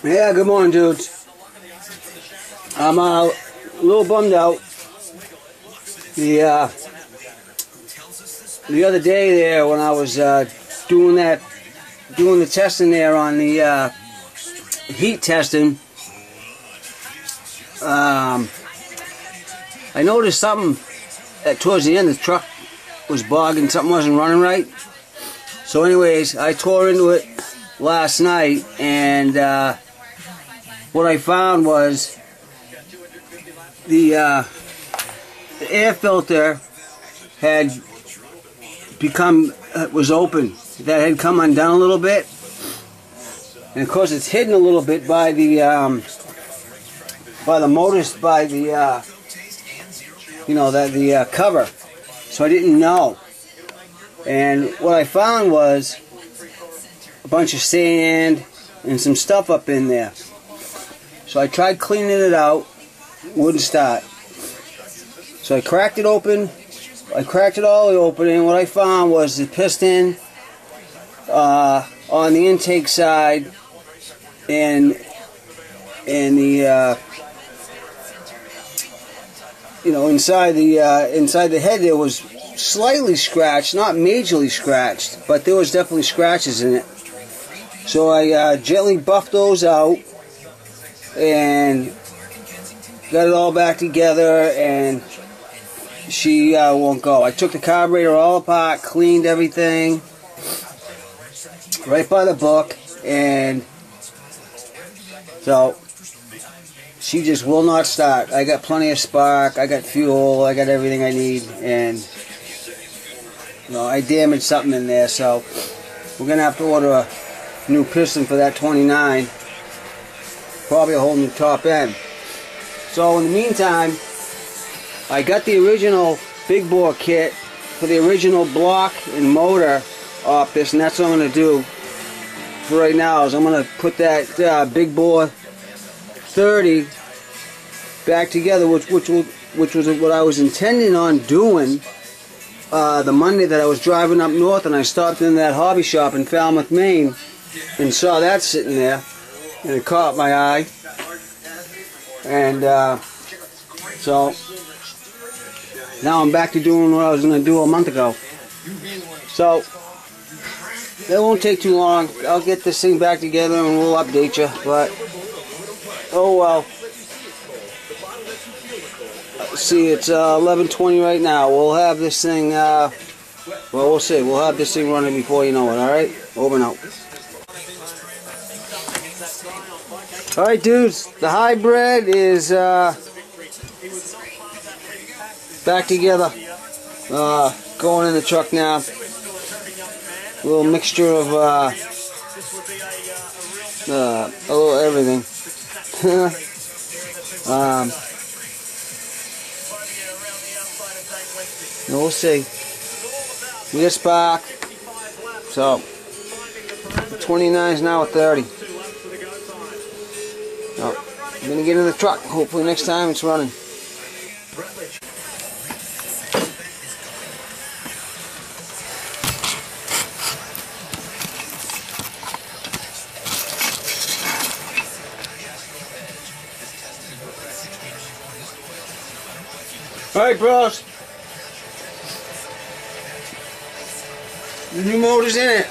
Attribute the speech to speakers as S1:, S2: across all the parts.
S1: Yeah, good morning, dudes. I'm a little bummed out. The other day there, when I was doing the testing there on the heat testing, I noticed something towards the end. The truck was bogging, something wasn't running right. So anyways, I tore into it last night, and what I found was the air filter had was open. That had come undone a little bit, and of course it's hidden a little bit by the cover. So I didn't know. And what I found was a bunch of sand and some stuff up in there. So I tried cleaning it out, wouldn't start. So I cracked it open. I cracked it all open, and what I found was the piston on the intake side, and the inside the head there was slightly scratched, not majorly scratched, but there was definitely scratches in it. So I gently buffed those out and got it all back together, and she won't go. I took the carburetor all apart, cleaned everything right by the book, and so she just will not start. I got plenty of spark, I got fuel, I got everything I need, and I damaged something in there, so we're going to have to order a new piston for that 29, probably a whole new top end. So in the meantime, I got the original big bore kit for the original block and motor off this, and that's what I'm going to do for right now. Is I'm going to put that big bore 30 back together, which was what I was intending on doing the Monday that I was driving up north, and I stopped in that hobby shop in Falmouth, Maine, and saw that sitting there, and it caught my eye, and so now I'm back to doing what I was going to do a month ago. So it won't take too long. I'll get this thing back together and we'll update you, but oh well. See, it's 11:20 right now. We'll have this thing, well, we'll see. We'll have this thing running before you know it, alright? Over and out. Alright, dudes, the hybrid is back together. Going in the truck now. A little mixture of a little everything. We'll see. We get spark. So 29 is now a 30. So I'm gonna get in the truck. Hopefully next time it's running. Alright, bros. The new motor's in it.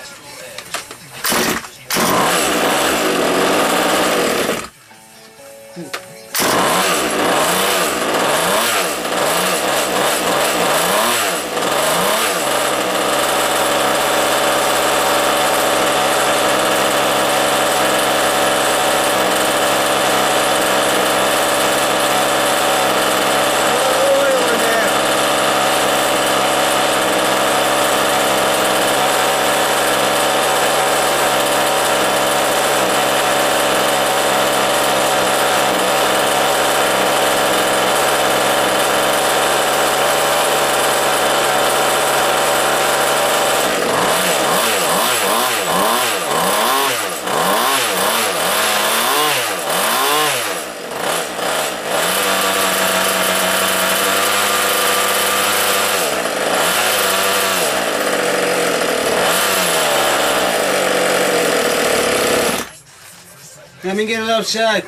S1: Let me get it outside.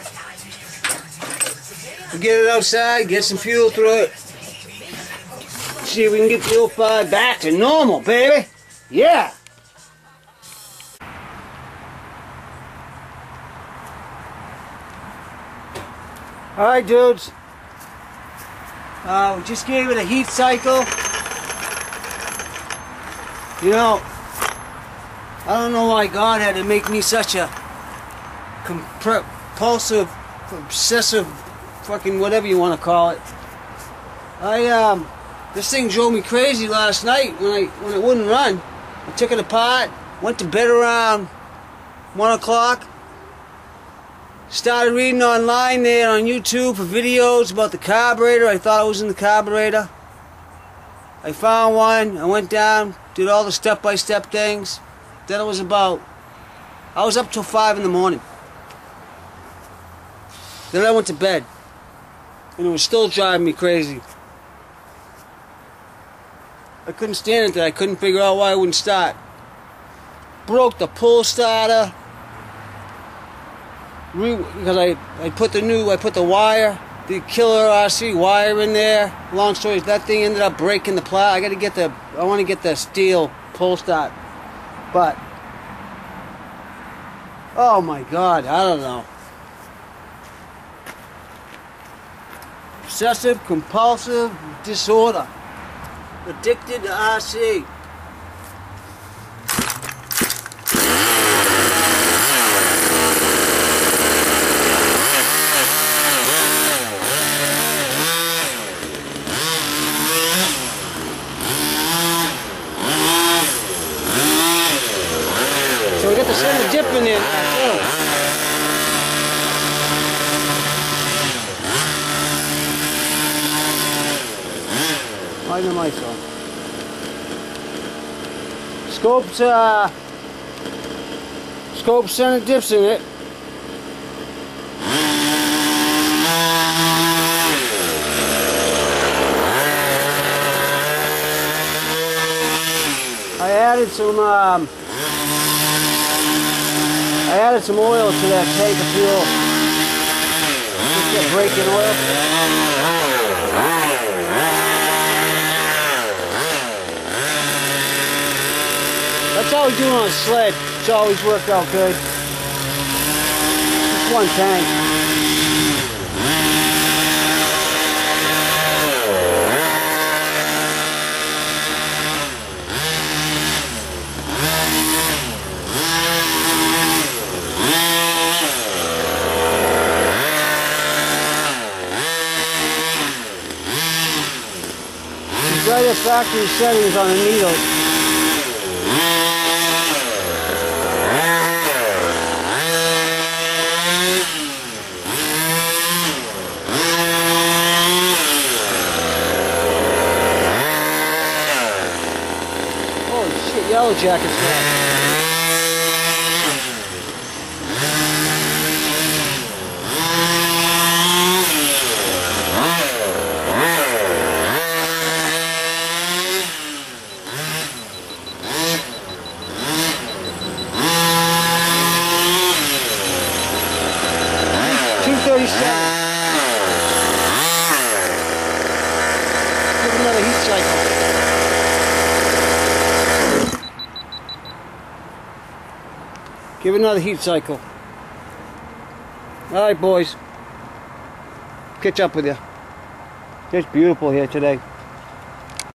S1: We'll get it outside, get some fuel through it. See if we can get the old fire back to normal, baby. Yeah. Alright, dudes. We just gave it a heat cycle. You know, I don't know why God had to make me such a compulsive, obsessive, fucking whatever you want to call it. This thing drove me crazy last night when it wouldn't run. I took it apart, went to bed around 1 o'clock. Started reading online there on YouTube for videos about the carburetor. I thought it was in the carburetor. I found one. I went down, did all the step-by-step things. Then I was up till 5 in the morning. Then I went to bed. And it was still driving me crazy. I couldn't stand it there. I couldn't figure out why it wouldn't start. Broke the pull starter. Because I put the wire, the killer RC wire in there. Long story, that thing ended up breaking the plow. I want to get the steel pull start. But, oh my God, I don't know. Obsessive, compulsive disorder. Addicted to RC. So we got the center dip in there. Why the mic on? Scope center dips in it. I added some oil to that tank of fuel. Just get breaking oil. That's how we do it on a sled. It's always worked out good. Just one tank. Right at factory settings on the needle. Holy shit, Yellow Jacket's back. Give another heat cycle. Give another heat cycle. Alright, boys. Catch up with you. It's beautiful here today.